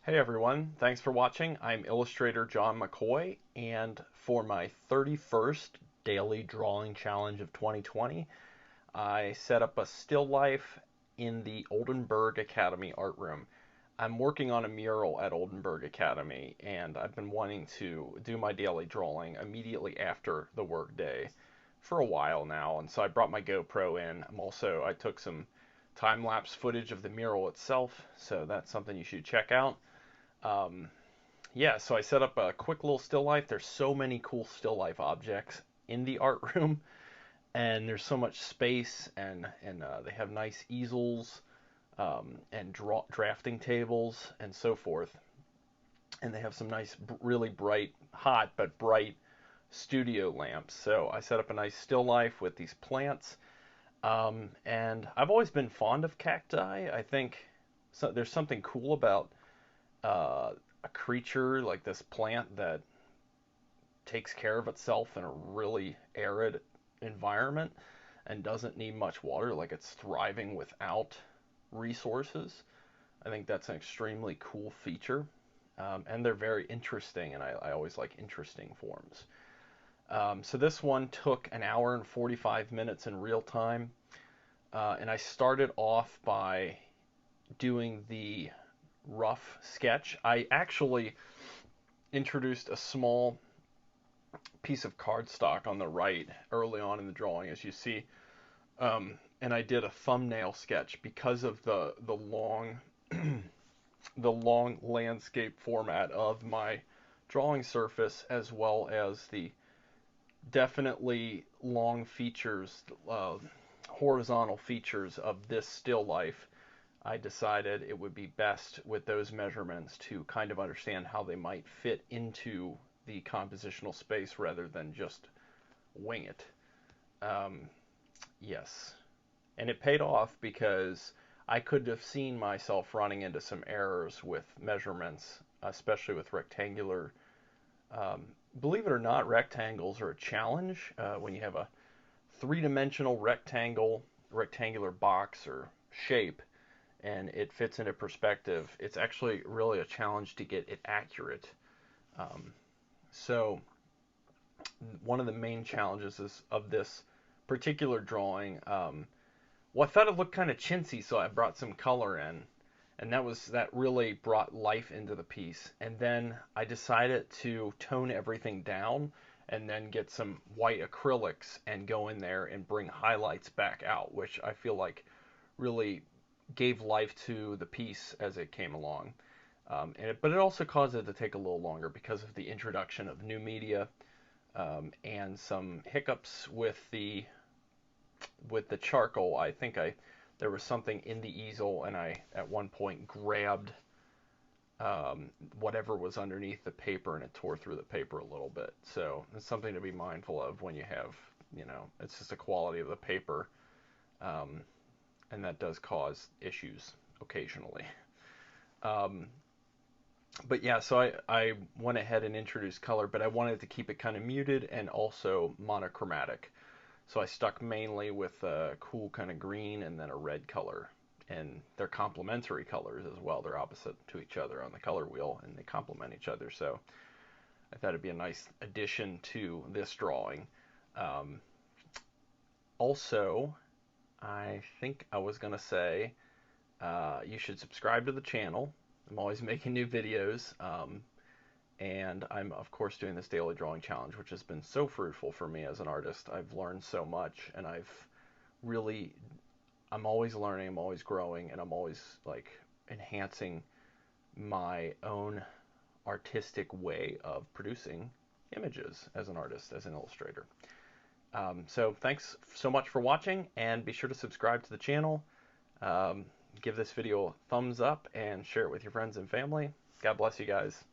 Hey everyone, thanks for watching. I'm illustrator John McCoy, and for my 31st daily drawing challenge of 2020, I set up a still life in the Oldenburg Academy art room. I'm working on a mural at Oldenburg Academy, and I've been wanting to do my daily drawing immediately after the work day for a while now, and so I brought my GoPro in. I took some time-lapse footage of the mural itself, so that's something you should check out. Um, yeah, so I set up a quick little still life. There's so many cool still life objects in the art room, and there's so much space, and they have nice easels and drafting tables and so forth. And they have some nice, really bright, hot but bright studio lamps. So I set up a nice still life with these plants. And I've always been fond of cacti. I think there's something cool about uh, a creature like this plant that takes care of itself in a really arid environment and doesn't need much water, like it's thriving without resources. I think that's an extremely cool feature. And they're very interesting, and I always like interesting forms. So this one took an hour and 45 minutes in real time, and I started off by doing the rough sketch. I actually introduced a small piece of cardstock on the right early on in the drawing, as you see, and I did a thumbnail sketch because of the long the long landscape format of my drawing surface, as well as the definitely long features, horizontal features of this still life. I decided it would be best with those measurements to kind of understand how they might fit into the compositional space rather than just wing it. Um, yes. And it paid off because I could have seen myself running into some errors with measurements, especially with rectangular. Um, Believe it or not, rectangles are a challenge when you have a three-dimensional rectangular box or shape, and it fits into perspective. It's actually really a challenge to get it accurate. Um, so one of the main challenges of this particular drawing, well, I thought it looked kind of chintzy, so I brought some color in, and that really brought life into the piece. And then I decided to tone everything down and then get some white acrylics and go in there and bring highlights back out, which I feel like really gave life to the piece as it came along. But it also caused it to take a little longer because of the introduction of new media, and some hiccups with the charcoal. I think there was something in the easel, and I at one point grabbed whatever was underneath the paper, and it tore through the paper a little bit. So it's something to be mindful of when you have, it's just the quality of the paper, um, and that does cause issues occasionally. Um, but yeah, so I went ahead and introduced color, but I wanted to keep it kind of muted and also monochromatic. So I stuck mainly with a cool kind of green and then a red color. And they're complementary colors as well. They're opposite to each other on the color wheel, and they complement each other. So I thought it'd be a nice addition to this drawing. Um, Also, I think I was going to say you should subscribe to the channel. I'm always making new videos. And I'm, of course, doing this daily drawing challenge, which has been so fruitful for me as an artist. I've learned so much, and really, I'm always learning, I'm always growing, and I'm always like enhancing my own artistic way of producing images as an artist, as an illustrator. So thanks so much for watching, and be sure to subscribe to the channel. Um, Give this video a thumbs up and share it with your friends and family. God bless you guys.